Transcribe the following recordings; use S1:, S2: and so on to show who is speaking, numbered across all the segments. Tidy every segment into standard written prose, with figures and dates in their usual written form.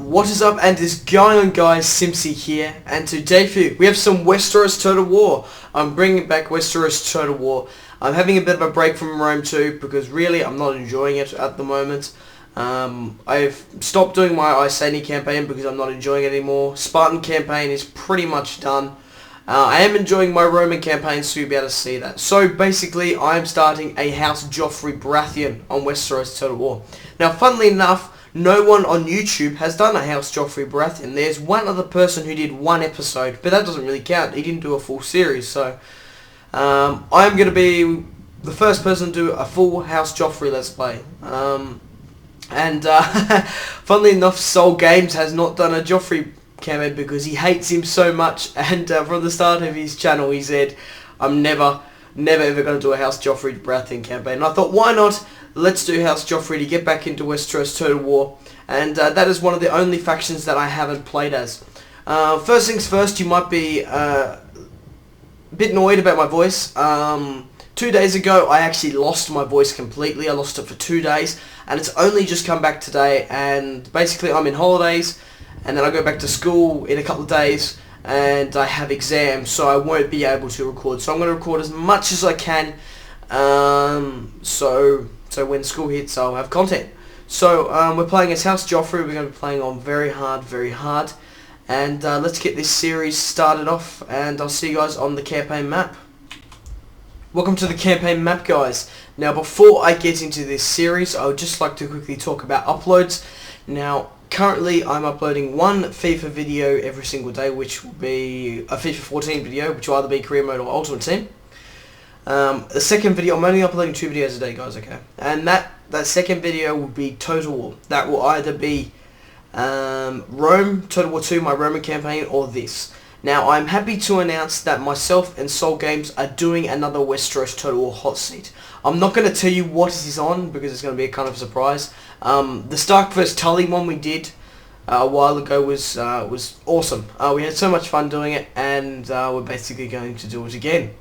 S1: What is up and is going on, guys? Simpzy here, and today for you we have some Westeros Total War. I'm bringing back Westeros Total War. I'm having a bit of a break from Rome 2 because really I'm not enjoying it at the moment. I've stopped doing my Iceni campaign because I'm not enjoying it anymore. Spartan campaign is pretty much done. I am enjoying my Roman campaign, so you'll be able to see that. So basically I'm starting a House Joffrey Baratheon on Westeros Total War. Now funnily enough, no one on YouTube has done a House Joffrey Baratheon. There's one other person who did one episode, but that doesn't really count. He didn't do a full series, so I'm going to be the first person to do a full House Joffrey Let's Play. Funnily enough, Soul Games has not done a Joffrey campaign because he hates him so much, and from the start of his channel he said, I'm never ever going to do a House Joffrey Baratheon campaign. And I thought, why not? Let's do House Joffrey to get back into Westeros Total War, and that is one of the only factions that I haven't played as. First things first, you might be a bit annoyed about my voice. 2 days ago I actually lost my voice completely. I lost it for 2 days, and it's only just come back today, and basically I'm in holidays, and then I go back to school in a couple of days, and I have exams, so I won't be able to record. So I'm going to record as much as I can, so when school hits I'll have content. So we're playing as House Joffrey. We're going to be playing on very hard, and let's get this series started off, and I'll see you guys on the campaign map. Welcome to the campaign map, guys. Now before I get into this series, I would just like to quickly talk about uploads. Now currently I'm uploading one FIFA video every single day, which will be a FIFA 14 video, which will either be Career Mode or Ultimate Team. The second video, I'm only uploading 2 videos a day, guys, okay? And that second video will be Total War. That will either be Rome, Total War 2, my Roman campaign, or this. Now, I'm happy to announce that myself and Soul Games are doing another Westeros Total War hot seat. I'm not going to tell you what it is on because it's going to be a kind of surprise. The Stark vs Tully one we did a while ago was awesome. We had so much fun doing it, and we're basically going to do it again.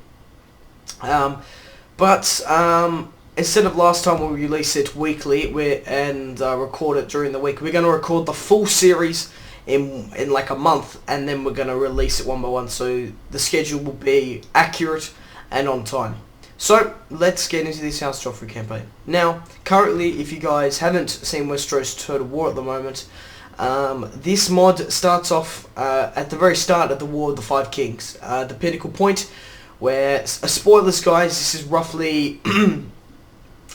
S1: Instead of last time we release it weekly and record it during the week, we're going to record the full series in like a month, and then we're going to release it one by one, so the schedule will be accurate and on time. So let's get into this House Joffrey campaign. Now currently, if you guys haven't seen Westeros Total War at the moment, this mod starts off at the very start of the War of the Five Kings, the pinnacle point, where, spoilers guys, this is roughly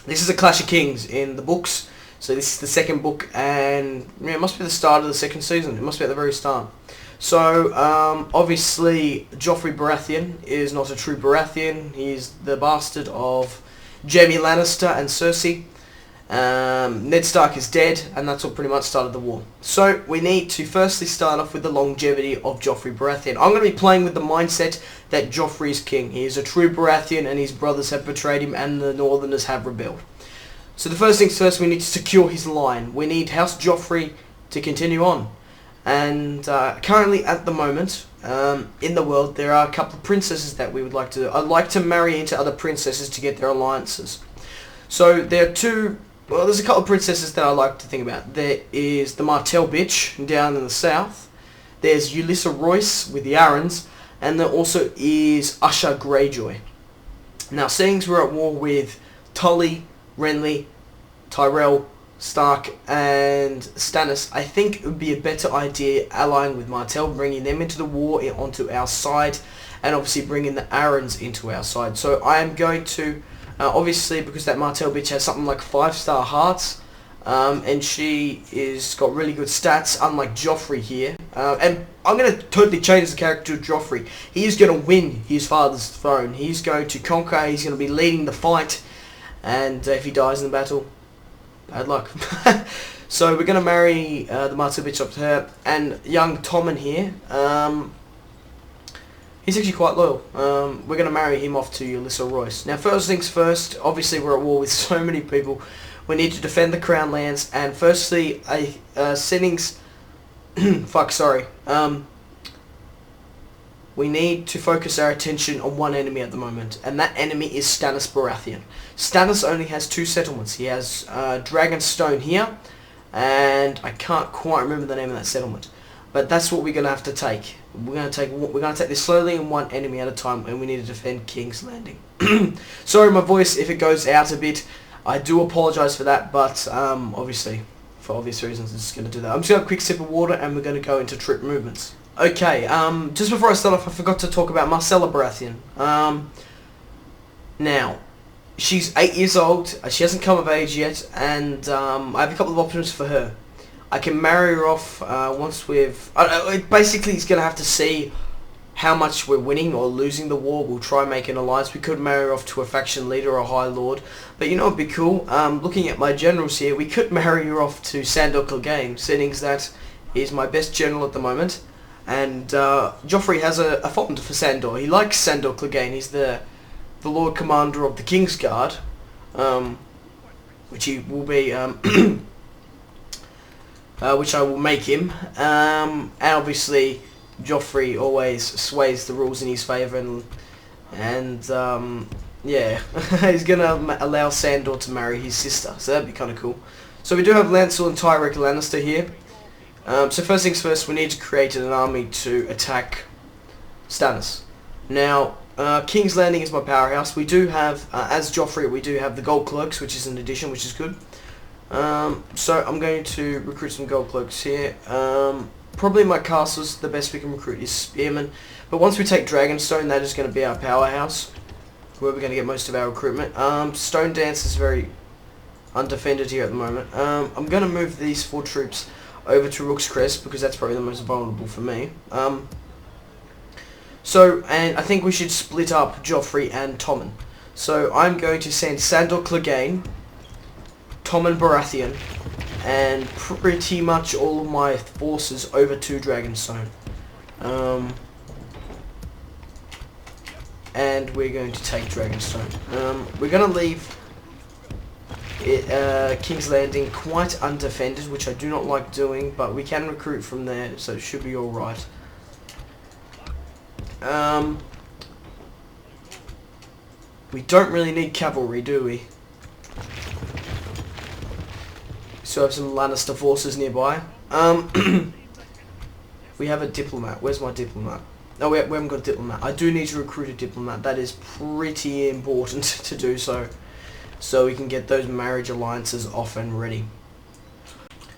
S1: this is a Clash of Kings in the books. So this is the second book, and yeah, it must be the start of the second season. It must be at the very start. So obviously Joffrey Baratheon is not a true Baratheon. He's the bastard of Jaime Lannister and Cersei. Ned Stark is dead, and that's what pretty much started the war. So we need to firstly start off with the longevity of Joffrey Baratheon. I'm going to be playing with the mindset that Joffrey is king. He is a true Baratheon, and his brothers have betrayed him, and the Northerners have rebelled. So the first things first, we need to secure his line. We need House Joffrey to continue on. And currently at the moment, in the world, there are a couple of princesses that we would like to... I'd like to marry into other princesses to get their alliances. So there are two... Well, there's a couple of princesses that I like to think about. There is the Martell bitch down in the south. There's Ulysses Royce with the Arryns. And there also is Usha Greyjoy. Now, seeing as we're at war with Tully, Renly, Tyrell, Stark, and Stannis, I think it would be a better idea allying with Martell, bringing them into the war onto our side, and obviously bringing the Arryns into our side. So I am going to, obviously, because that Martell bitch has something like 5-star hearts, and she is got really good stats, unlike Joffrey here. And I'm going to totally change the character to Joffrey. He is going to win his father's throne. He's going to conquer. He's going to be leading the fight. And if he dies in the battle, bad luck. So we're going to marry the Martell bitch up to her. And young Tommen here, he's actually quite loyal. We're going to marry him off to Ulysses Royce. Now first things first, obviously we're at war with so many people. We need to defend the Crown lands. And firstly, settings... we need to focus our attention on one enemy at the moment, and that enemy is Stannis Baratheon. Stannis only has 2 settlements. He has Dragonstone here, and I can't quite remember the name of that settlement. But that's what we're gonna have to take. We're gonna take this slowly and one enemy at a time, and we need to defend King's Landing. Sorry, my voice if it goes out a bit. I do apologise for that, but obviously, for obvious reasons, I'm just gonna do that. I'm just gonna have a quick sip of water, and we're gonna go into troop movements. Okay. Just before I start off, I forgot to talk about Myrcella Baratheon. Now, she's 8 years old. She hasn't come of age yet, and I have a couple of options for her. I can marry her off once we've... basically, he's going to have to see how much we're winning or losing the war. We'll try and make an alliance. We could marry her off to a faction leader or a High Lord. But you know what would be cool? Looking at my generals here, we could marry her off to Sandor Clegane, seeing that he's my best general at the moment. And Joffrey has a fond for Sandor. He likes Sandor Clegane. He's the Lord Commander of the Kingsguard, which he will be... which I will make him, and obviously Joffrey always sways the rules in his favour, and yeah, he's gonna allow Sandor to marry his sister, so that'd be kind of cool. So we do have Lancel and Tyrek Lannister here. So first things first, we need to create an army to attack Stannis. Now, King's Landing is my powerhouse. We do have, as Joffrey, we do have the Gold Cloaks, which is an addition, which is good. So I'm going to recruit some Gold Cloaks here. Probably my castles, the best we can recruit is Spearmen. But once we take Dragonstone, that is going to be our powerhouse, where we're going to get most of our recruitment. Stone Dance is very undefended here at the moment. I'm going to move these 4 troops over to Rook's Crest, because that's probably the most vulnerable for me. And I think we should split up Joffrey and Tommen. So I'm going to send Sandor Clegane, Tommen Baratheon, and pretty much all of my forces over to Dragonstone. And we're going to take Dragonstone. We're going to leave King's Landing quite undefended, which I do not like doing, but we can recruit from there, so it should be alright. We don't really need cavalry, do we? So have some Lannister forces nearby. We have a diplomat. Where's my diplomat? No, we haven't got a diplomat. I do need to recruit a diplomat. That is pretty important to do so. So we can get those marriage alliances off and ready.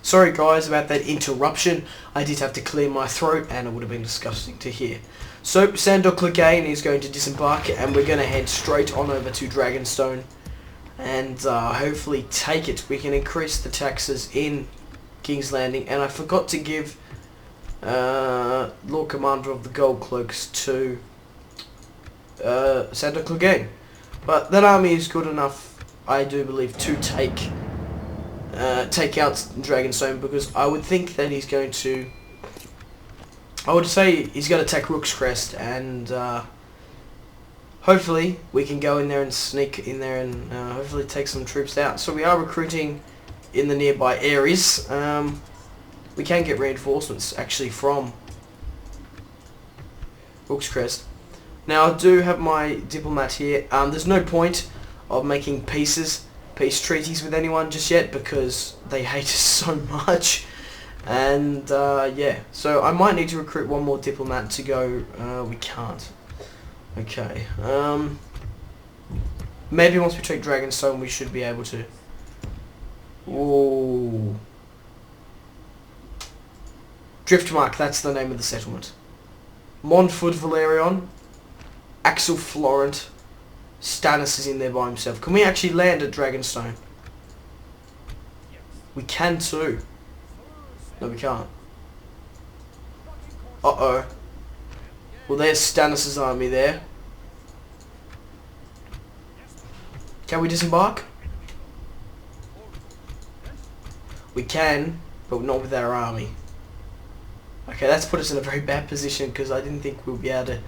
S1: Sorry guys about that interruption. I did have to clear my throat, and it would have been disgusting to hear. So Sandor Clegane is going to disembark, and we're going to head straight on over to Dragonstone. And hopefully take it. We can increase the taxes in King's Landing. And I forgot to give Lord Commander of the Gold Cloaks to Sandor Clegane. But that army is good enough, I do believe, to take out Dragonstone, because I would think that he's going to... I would say he's going to take Rook's Crest, and hopefully we can go in there and sneak in there and hopefully take some troops out. So we are recruiting in the nearby areas. We can get reinforcements actually from Rook's Crest. Now I do have my diplomat here. There's no point of making peace treaties with anyone just yet, because they hate us so much. And yeah, so I might need to recruit one more diplomat to go. We can't. Okay. Maybe once we take Dragonstone, we should be able to. Ooh. Driftmark, that's the name of the settlement. Montford Valerion, Axel Florent, Stannis is in there by himself. Can we actually land at Dragonstone? We can too. No, we can't. Uh-oh. Well, there's Stannis' army there. Can we disembark? We can, but not with our army. Okay, that's put us in a very bad position, because I didn't think we'd be able to...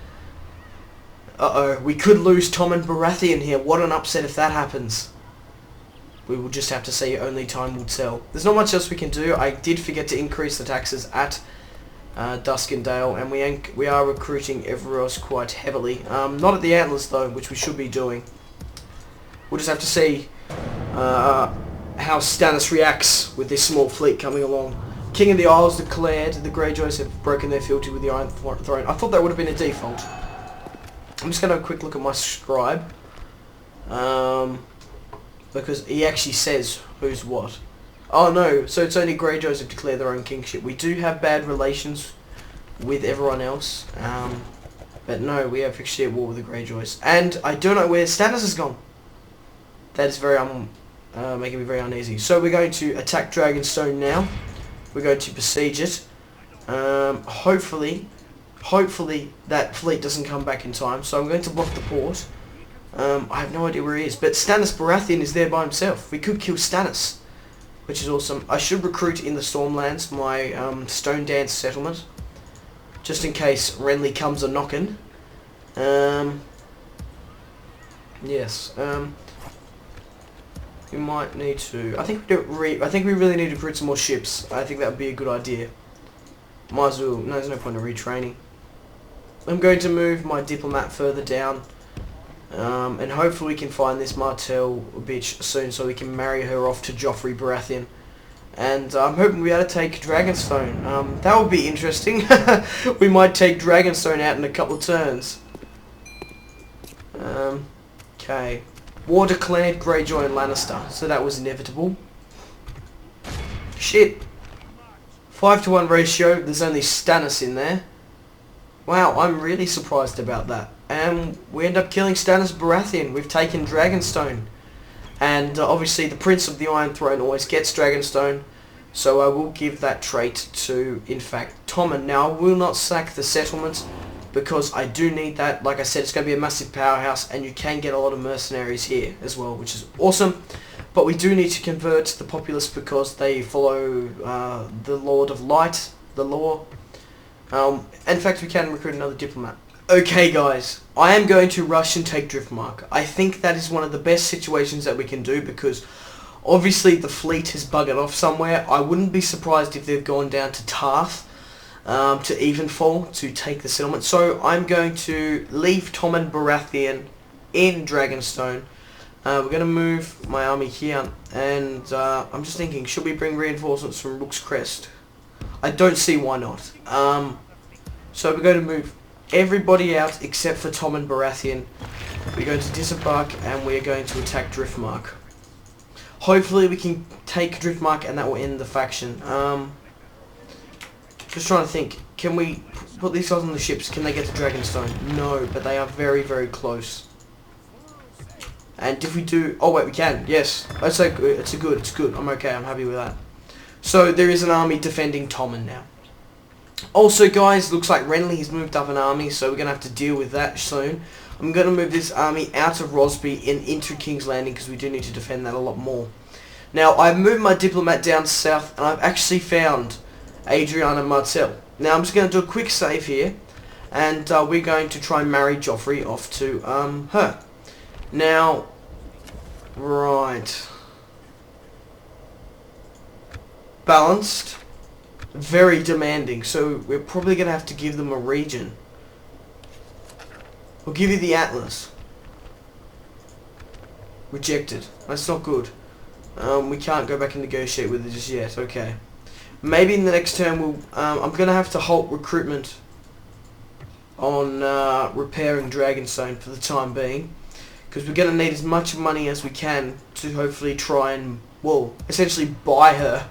S1: Uh-oh, we could lose Tommen Baratheon here. What an upset if that happens. We will just have to see, only time will tell. There's not much else we can do. I did forget to increase the taxes at Duskendale, and we are recruiting everywhere else quite heavily. Not at the Antlers though, which we should be doing. We'll just have to see how how Stannis reacts with this small fleet coming along. King of the Isles declared the Greyjoys have broken their fealty with the Iron Throne. I thought that would have been a default. I'm just going to have a quick look at my scribe. Because he actually says who's what. Oh no, so it's only Greyjoys have declared their own kingship. We do have bad relations with everyone else. But no, we are officially at war with the Greyjoys. And I don't know where Stannis has gone. That is very making me very uneasy. So we're going to attack Dragonstone now. We're going to besiege it. Hopefully that fleet doesn't come back in time. So I'm going to block the port. I have no idea where he is. But Stannis Baratheon is there by himself. We could kill Stannis, which is awesome. I should recruit in the Stormlands, my Stone Dance settlement, just in case Renly comes a-knockin'. Yes. We might need to. I think we really need to recruit some more ships. I think that would be a good idea. Might as well. No, there's no point in retraining. I'm going to move my diplomat further down, and hopefully we can find this Martell bitch soon, so we can marry her off to Joffrey Baratheon. And I'm hoping we'll be able to take Dragonstone. That would be interesting. We might take Dragonstone out in a couple of turns. Okay. War declared Greyjoy and Lannister, so that was inevitable. Shit. 5-to-1 ratio, there's only Stannis in there. Wow, I'm really surprised about that. And we end up killing Stannis Baratheon. We've taken Dragonstone. And obviously the Prince of the Iron Throne always gets Dragonstone, so I will give that trait to, in fact, Tommen. Now, I will not sack the settlement, because I do need that. Like I said, it's going to be a massive powerhouse, and you can get a lot of mercenaries here as well, which is awesome. But we do need to convert the populace because they follow the Lord of Light, the law. In fact, we can recruit another diplomat. Okay guys, I am going to rush and take Driftmark. I think that is one of the best situations that we can do, because obviously the fleet has buggered off somewhere. I wouldn't be surprised if they've gone down to Tarth, to Evenfall, to take the settlement. So I'm going to leave Tommen Baratheon in Dragonstone. We're going to move my army here, and I'm just thinking, should we bring reinforcements from Rook's Crest? I don't see why not. So we're going to move everybody out except for Tommen Baratheon. We're going to disembark, and we're going to attack Driftmark. Hopefully we can take Driftmark, and that will end the faction. Just trying to think, can we put these guys on the ships? Can they get to Dragonstone? No, but they are very, very close. And if we do... Oh wait, we can. Yes. It's good. I'm okay. I'm happy with that. So there is an army defending Tommen now. Also guys, looks like Renly has moved up an army, so we're going to have to deal with that soon. I'm going to move this army out of Rosby and into King's Landing, because we do need to defend that a lot more. Now, I've moved my diplomat down south, and I've actually found Adriana Martell. Now, I'm just going to do a quick save here, and we're going to try and marry Joffrey off to her. Now, right. Balanced. Very demanding, so we're probably going to have to give them a region. We'll give you the Atlas. Rejected. That's not good. We can't go back and negotiate with it just yet. Okay. Maybe in the next turn we'll... I'm going to have to halt recruitment on repairing Dragonstone for the time being, because we're going to need as much money as we can to hopefully try and, well, essentially buy her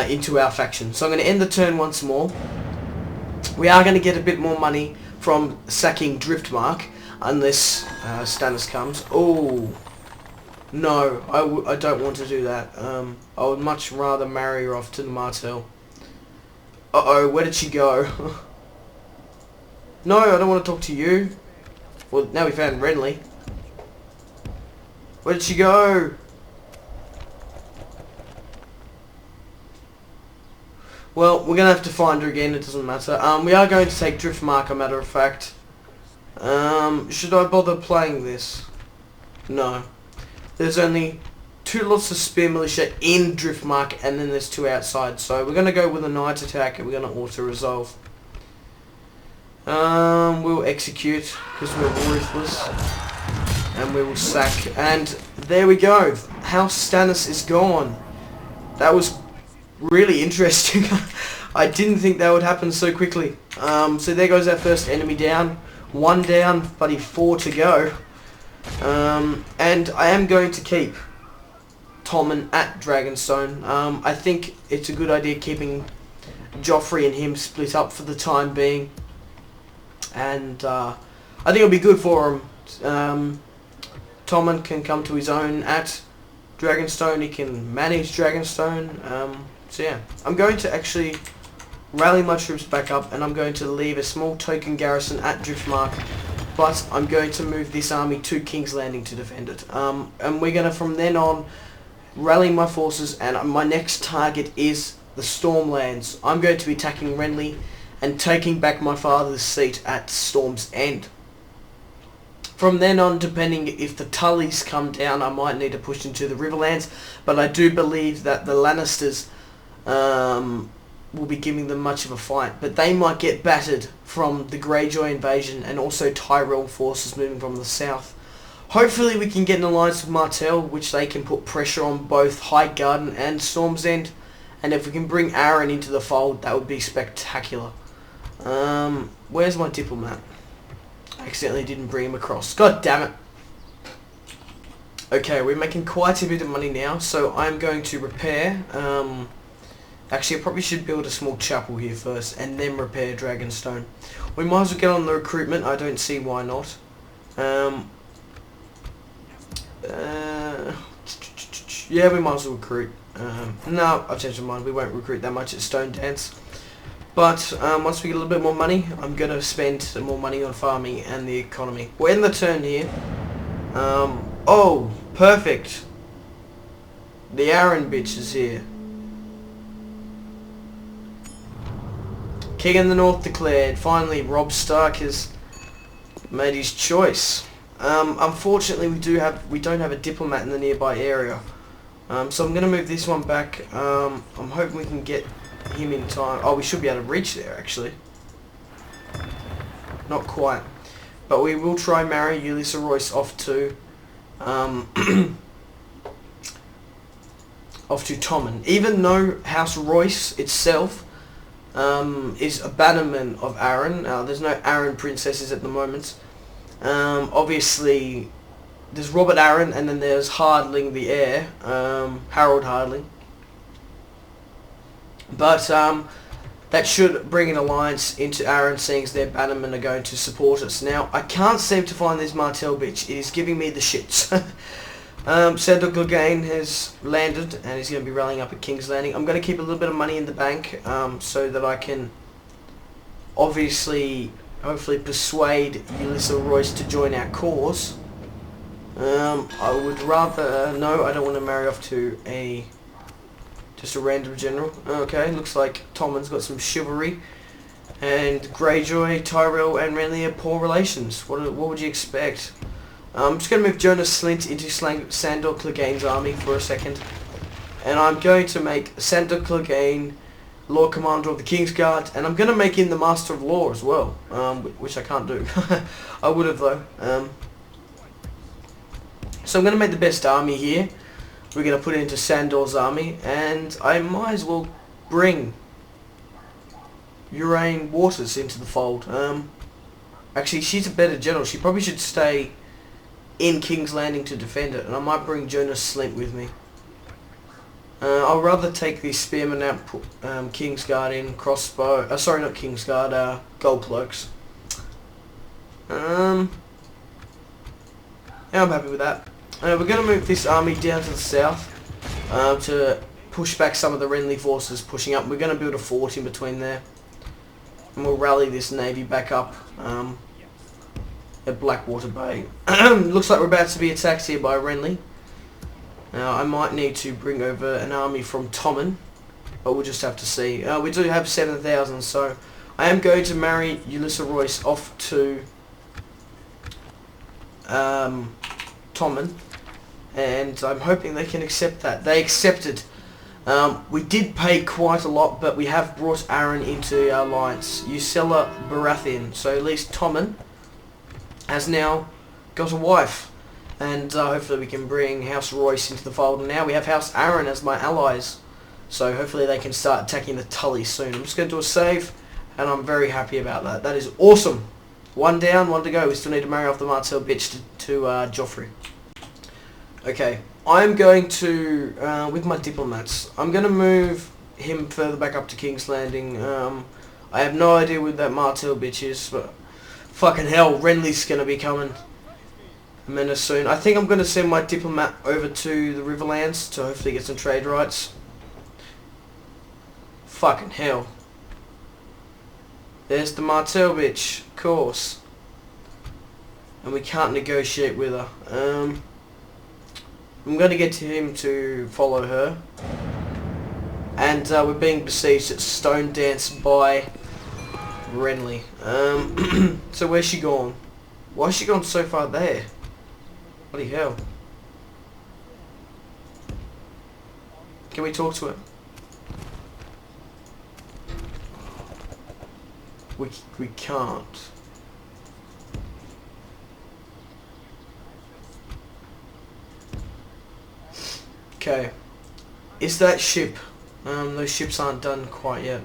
S1: into our faction. So I'm going to end the turn once more. We are going to get a bit more money from sacking Driftmark, unless Stannis comes. Oh, no, I don't want to do that. I would much rather marry her off to the Martell. Uh-oh, where did she go? No, I don't want to talk to you. Well, now we found Renly. Where did she go? Well, we're going to have to find her again, it doesn't matter. We are going to take Driftmark, a matter of fact. Should I bother playing this? No. There's only 2 lots of spear militia in Driftmark, and then there's 2 outside. So we're going to go with a night attack, and we're going to auto-resolve. We'll execute, because we're ruthless. And we will sack. And there we go. House Stannis is gone. That was really interesting. I didn't think that would happen so quickly. So there goes our first enemy down. 1 down, buddy, 4 to go. And I am going to keep Tommen at Dragonstone. I think it's a good idea keeping Joffrey and him split up for the time being. And I think it'll be good for him. Tommen can come to his own at Dragonstone. He can manage Dragonstone. So yeah, I'm going to actually rally my troops back up, and I'm going to leave a small token garrison at Driftmark, but I'm going to move this army to King's Landing to defend it. And we're going to, from then on, rally my forces, and my next target is the Stormlands. I'm going to be attacking Renly and taking back my father's seat at Storm's End. From then on, depending if the Tullys come down, I might need to push into the Riverlands, but I do believe that the Lannisters will be giving them much of a fight, but they might get battered from the Greyjoy invasion and also Tyrell forces moving from the south. Hopefully we can get an alliance with Martell, which they can put pressure on both Highgarden and Storm's End, and if we can bring Aaron into the fold, that would be spectacular. Where's my diplomat? I accidentally didn't bring him across. God damn it. Okay, we're making quite a bit of money now, so I'm going to repair. Actually, I probably should build a small chapel here first, and then repair Dragonstone. We might as well get on the recruitment. I don't see why not. Yeah, we might as well recruit. No, I've changed my mind. We won't recruit that much at Stone Dance. But once we get a little bit more money, I'm going to spend some more money on farming and the economy. We're in the turn here. Oh, perfect. The Aaron bitch is here. King in the North declared. Finally, Robb Stark has made his choice. Unfortunately, we don't have a diplomat in the nearby area. So I'm going to move this one back. I'm hoping we can get him in time. Oh, we should be able to reach there, actually. Not quite. But we will try marry Ulysses Royce off to Tommen. Even though House Royce itself is a bannerman of Aaron. There's no Aaron princesses at the moment. Obviously, there's Robert Aaron, and then there's Hardling the heir, Harold Hardling. But that should bring an alliance into Aaron, seeing as their bannermen are going to support us. Now, I can't seem to find this Martell bitch. It is giving me the shits. Sandor Clegane has landed, and he's going to be rallying up at King's Landing. I'm going to keep a little bit of money in the bank, so that I can obviously, hopefully persuade Ulysses Royce to join our cause. I would rather... No, I don't want to marry off to just a random general. Okay, looks like Tommen's got some chivalry. And Greyjoy, Tyrell and Renly are poor relations. What would you expect? I'm just going to move Jonas Slint into Sandor Clegane's army for a second. And I'm going to make Sandor Clegane Lord Commander of the Kingsguard. And I'm going to make him the Master of Law as well. Which I can't do. I would have though. So I'm going to make the best army here. We're going to put it into Sandor's army. And I might as well bring Uraine Waters into the fold. Actually, she's a better general. She probably should stay in King's Landing to defend it, and I might bring Jonas Slint with me. I'll rather take the Spearman out, put Kingsguard in, crossbow, sorry, not Kingsguard, Gold Cloaks. Yeah, I'm happy with that. We're going to move this army down to the south to push back some of the Renly forces pushing up. We're going to build a fort in between there, and we'll rally this navy back up at Blackwater Bay. Looks like we're about to be attacked here by Renly. Now, I might need to bring over an army from Tommen, but we'll just have to see. We do have 7,000, so I am going to marry Ulysses Royce off to Tommen, and I'm hoping they can accept that. They accepted. We did pay quite a lot, but we have brought Aaron into our alliance. House Baratheon, so at least Tommen has now got a wife. And hopefully we can bring House Royce into the fold. And now we have House Aaron as my allies. So hopefully they can start attacking the Tullys soon. I'm just going to do a save, and I'm very happy about that. That is awesome. One down, one to go. We still need to marry off the Martell bitch to Joffrey. Okay, I'm going to, with my diplomats, I'm going to move him further back up to King's Landing. I have no idea where that Martell bitch is, but fucking hell, Renly's going to be coming a minute soon. I think I'm going to send my diplomat over to the Riverlands to hopefully get some trade rights. Fucking hell. There's the Martell bitch, of course. And we can't negotiate with her. I'm going to get to him to follow her. And we're being besieged at Stone Dance by Renly. So where's she gone? Why has she gone so far there? Bloody hell. Can we talk to her? We can't. Okay. Is that ship? Those ships aren't done quite yet.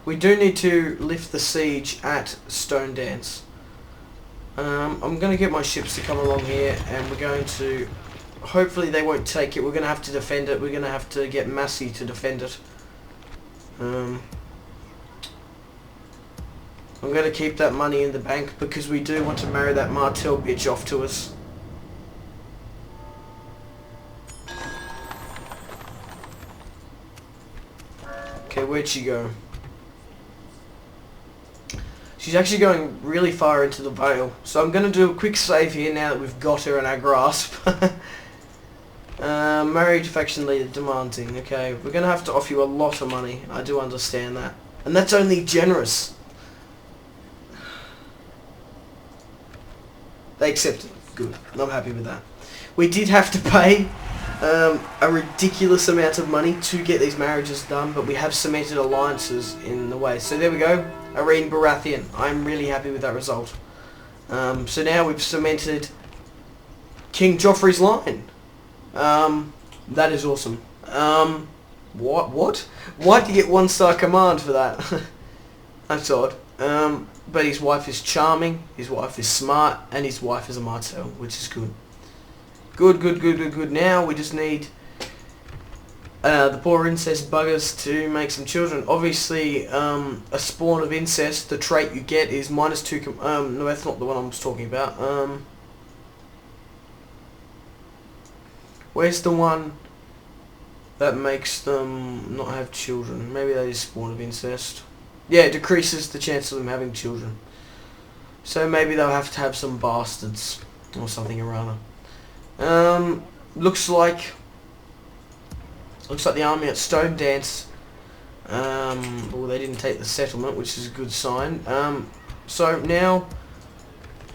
S1: We do need to lift the siege at Stone Dance. I'm going to get my ships to come along here, and we're going to... Hopefully they won't take it. We're going to have to defend it. We're going to have to get Massey to defend it. I'm going to keep that money in the bank because we do want to marry that Martell bitch off to us. Okay, where'd she go? She's actually going really far into the Vale. So I'm going to do a quick save here now that we've got her in our grasp. Married faction leader demanding. Okay, we're going to have to offer you a lot of money. I do understand that. And that's only generous. They accepted. Good. I'm happy with that. We did have to pay a ridiculous amount of money to get these marriages done, but we have cemented alliances in the way. So there we go. House Baratheon. I'm really happy with that result. So now we've cemented King Joffrey's line. That is awesome. What? Why'd you get 1-star command for that? That's odd. But his wife is charming, his wife is smart, and his wife is a Martell, which is good. Good. Now we just need the poor incest buggers to make some children. Obviously, a spawn of incest, the trait you get is -2... no, that's not the one I was talking about. Where's the one that makes them not have children? Maybe that is spawn of incest. Yeah, it decreases the chance of them having children. So maybe they'll have to have some bastards or something or other. Looks like the army at Stone Dance. Well, they didn't take the settlement, which is a good sign. So now,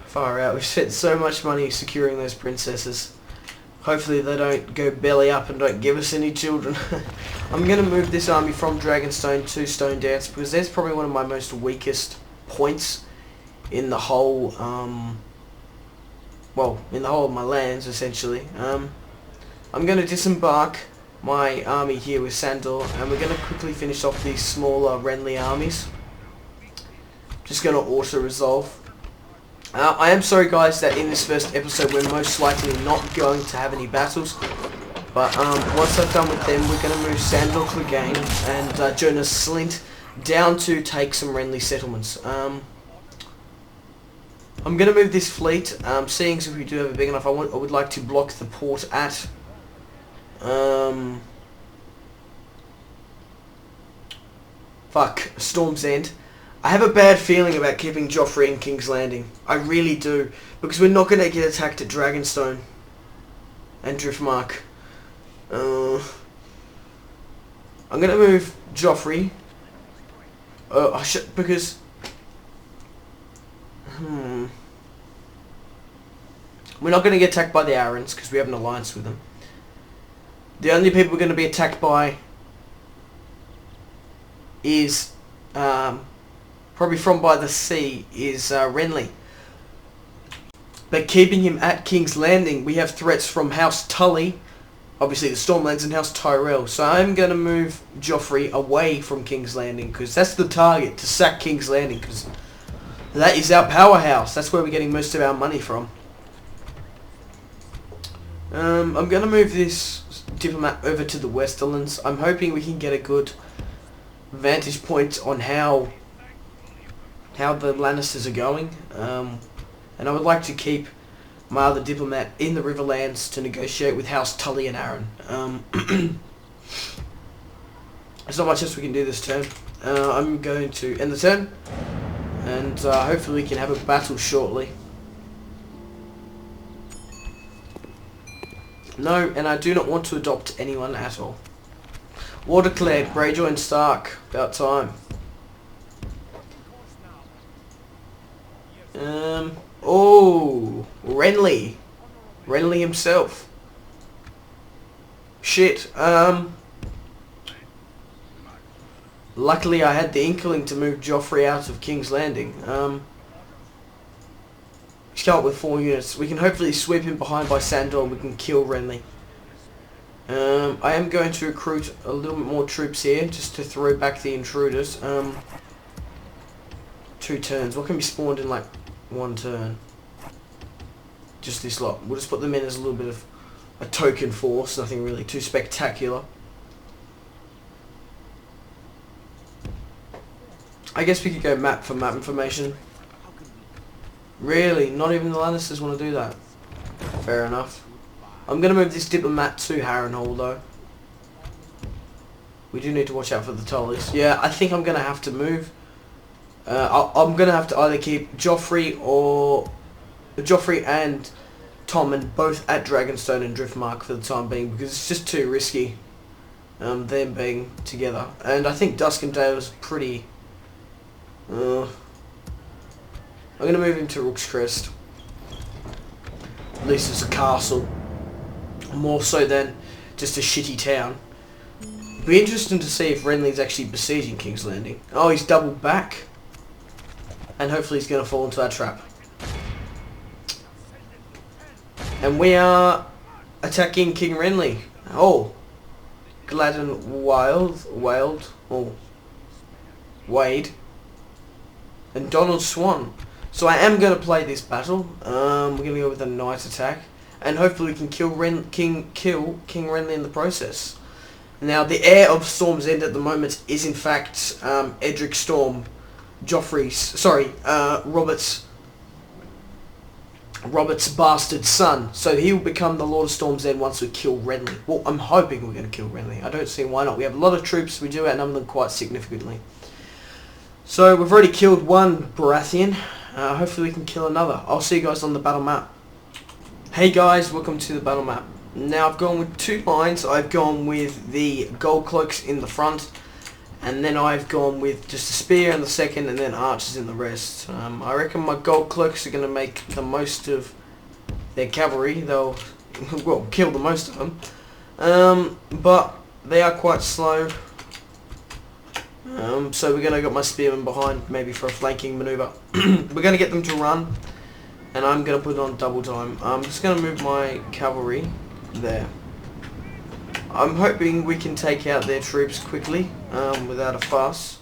S1: far out. We've spent so much money securing those princesses. Hopefully they don't go belly up and don't give us any children. I'm going to move this army from Dragonstone to Stone Dance because that's probably one of my most weakest points in the whole, well, in the whole of my lands, essentially. I'm going to disembark my army here with Sandor, and we're going to quickly finish off these smaller Renly armies. Just going to auto-resolve. I am sorry guys that in this first episode we're most likely not going to have any battles, but once I've done with them we're going to move Sandor Clegane and Jonas Slint down to take some Renly settlements. I'm going to move this fleet, seeing as we do have a big enough, I would like to block the port at Storm's End. I have a bad feeling about keeping Joffrey in King's Landing. I really do. Because we're not going to get attacked at Dragonstone and Driftmark. I'm going to move Joffrey. I should, because... We're not going to get attacked by the Arryns because we have an alliance with them. The only people we're going to be attacked by is... probably from by the sea is Renly. But keeping him at King's Landing, we have threats from House Tully, obviously the Stormlands, and House Tyrell. So I'm going to move Joffrey away from King's Landing, because that's the target, to sack King's Landing, because that is our powerhouse. That's where we're getting most of our money from. I'm going to move this diplomat over to the Westerlands. I'm hoping we can get a good vantage point on how the Lannisters are going. And I would like to keep my other diplomat in the Riverlands to negotiate with House Tully and Arryn. There's not much else we can do this turn. I'm going to end the turn, and hopefully we can have a battle shortly. No, and I do not want to adopt anyone at all. War declared. Greyjoy and Stark. About time. Oh, Renly. Renly himself. Shit. Luckily I had the inkling to move Joffrey out of King's Landing. He's come up with 4 units. We can hopefully sweep him behind by Sandor and we can kill Renly. I am going to recruit a little bit more troops here just to throw back the intruders. 2 turns. What can be spawned in like 1 turn? Just this lot. We'll just put them in as a little bit of a token force. Nothing really too spectacular. I guess we could go map for map information. Really? Not even the Lannisters want to do that? Fair enough. I'm going to move this diplomat to Harrenhal though. We do need to watch out for the Tullys. Yeah, I think I'm going to have to move. I'm going to have to either keep Joffrey and Tommen both at Dragonstone and Driftmark for the time being, because it's just too risky, them being together. And I think Duskendale is pretty... I'm going to move him to Rook's Crest. At least it's a castle. More so than just a shitty town. It'll be interesting to see if Renly's actually besieging King's Landing. Oh, he's doubled back. And hopefully he's going to fall into our trap. And we are attacking King Renly. Oh. Gladden Wade. And Donald Swan. So I am going to play this battle. We're going to go with a night attack. And hopefully we can kill King Renly in the process. Now the heir of Storm's End at the moment is in fact Edric Storm, Robert's bastard son. So he will become the Lord of Storm's End once we kill Renly. Well, I'm hoping we're going to kill Renly. I don't see why not. We have a lot of troops. We do outnumber them quite significantly. So we've already killed 1 Baratheon. Hopefully we can kill another. I'll see you guys on the battle map. Hey guys, welcome to the battle map. Now I've gone with 2 lines. I've gone with the gold cloaks in the front, and then I've gone with just a spear in the second, and then archers in the rest. I reckon my gold cloaks are going to make the most of their cavalry. They'll, well, kill the most of them. But they are quite slow. So we're going to get my spearmen behind, maybe for a flanking manoeuvre. We're going to get them to run, and I'm going to put it on double time. I'm just going to move my cavalry there. I'm hoping we can take out their troops quickly, without a fuss.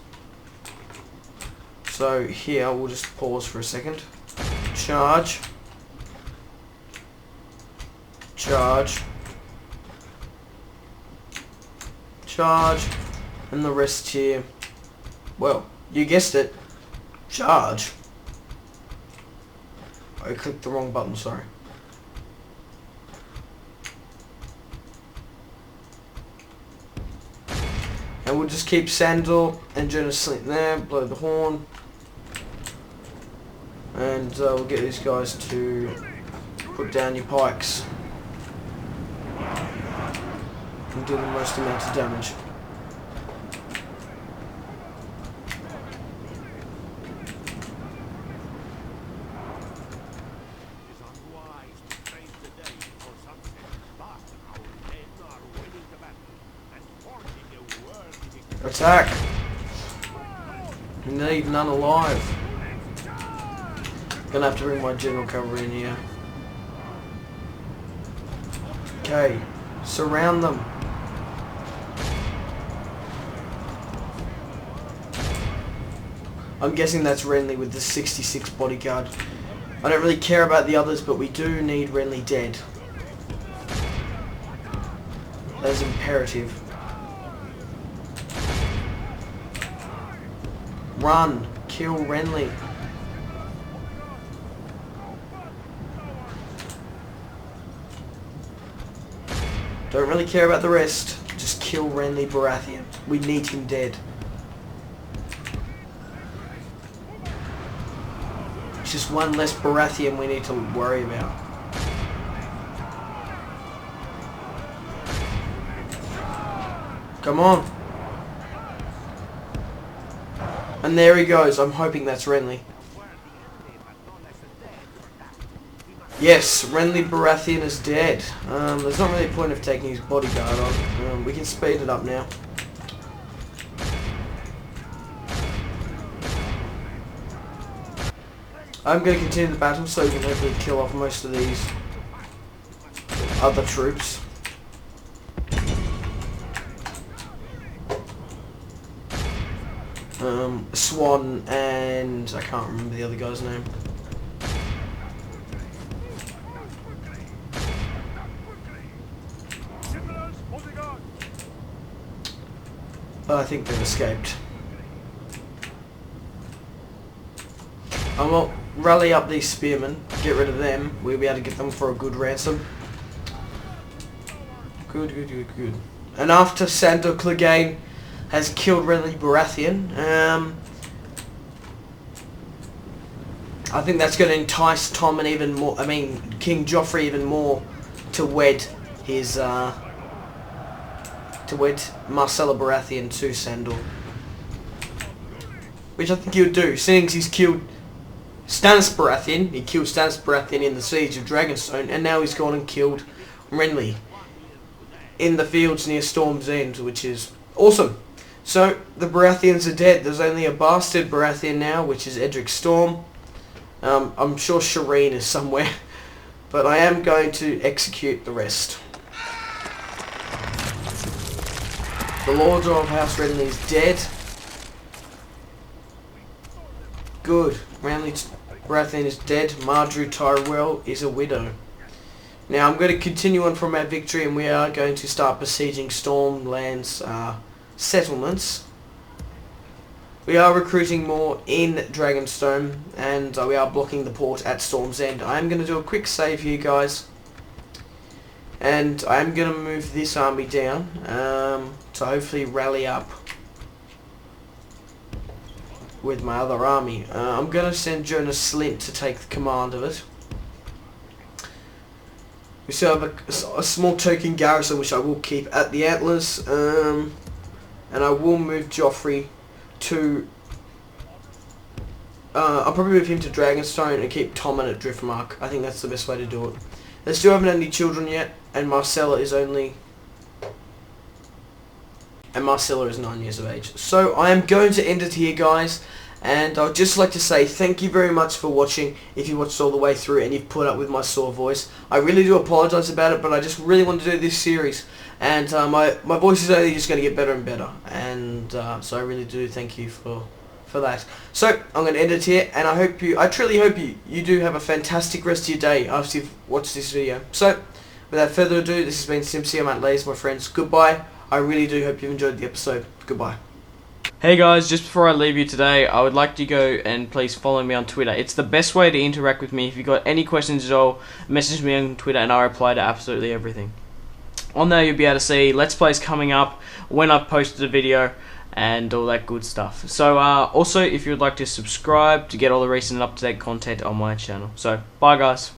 S1: So here, we'll just pause for a second. Charge. Charge. Charge. And the rest here. Well, you guessed it. Charge. I clicked the wrong button, sorry. And we'll just keep Sandor and Jonas Slint there, blow the horn. And we'll get these guys to put down your pikes. And do the most amount of damage. Attack! Need none alive. Gonna have to bring my general cavalry in here. Okay, surround them. I'm guessing that's Renly with the 66 bodyguard. I don't really care about the others, but we do need Renly dead. That is imperative. Run! Kill Renly. Don't really care about the rest. Just kill Renly Baratheon. We need him dead. It's just one less Baratheon we need to worry about. Come on. And there he goes. I'm hoping that's Renly. Yes, Renly Baratheon is dead. There's not really a point of taking his bodyguard on. We can speed it up now. I'm going to continue the battle so we can hopefully kill off most of these other troops. Swan and I can't remember the other guy's name. But I think they've escaped. I will rally up these spearmen, get rid of them. We'll be able to get them for a good ransom. Good. And after Sandor Clegane has killed Renly Baratheon, I think that's going to entice Tom and King Joffrey even more to wed his, to wed Marcella Baratheon to Sandor. Which I think he would do, seeing he's killed Stannis Baratheon. He killed Stannis Baratheon in the Siege of Dragonstone, and now he's gone and killed Renly in the fields near Storm's End, which is awesome. So, the Baratheons are dead. There's only a bastard Baratheon now, which is Edric Storm. I'm sure Shireen is somewhere, but I am going to execute the rest. The Lord of House Renly is dead. Good. Renly Baratheon is dead. Marjorie Tyrell is a widow. Now I'm going to continue on from our victory, and we are going to start besieging Stormland's settlements. We are recruiting more in Dragonstone, and we are blocking the port at Storm's End. I am going to do a quick save here, guys. And I am going to move this army down to hopefully rally up with my other army. I'm going to send Jonas Slint to take the command of it. We still have a small token garrison which I will keep at the Antlers, and I will move Joffrey to... I'll probably move him to Dragonstone and keep Tommen at Driftmark. I think that's the best way to do it. They still haven't had any children yet, and Marcella is only... And Marcella is 9 years of age. So I am going to end it here, guys. And I'd just like to say thank you very much for watching, if you watched all the way through and you've put up with my sore voice. I really do apologise about it, but I just really want to do this series. And my voice is only just going to get better and better. And so I really do thank you for that. So I'm going to end it here, and I truly hope you do have a fantastic rest of your day after you've watched this video. So without further ado, this has been Simpzy. I'm at Lays, my friends. Goodbye. I really do hope you've enjoyed the episode. Goodbye. Hey guys, just before I leave you today, I would like to go and please follow me on Twitter. It's the best way to interact with me. If you've got any questions at all, message me on Twitter and I'll reply to absolutely everything. On there you'll be able to see Let's Plays coming up, when I've posted a video, and all that good stuff. So also, if you would like to subscribe to get all the recent and up-to-date content on my channel. So, bye guys.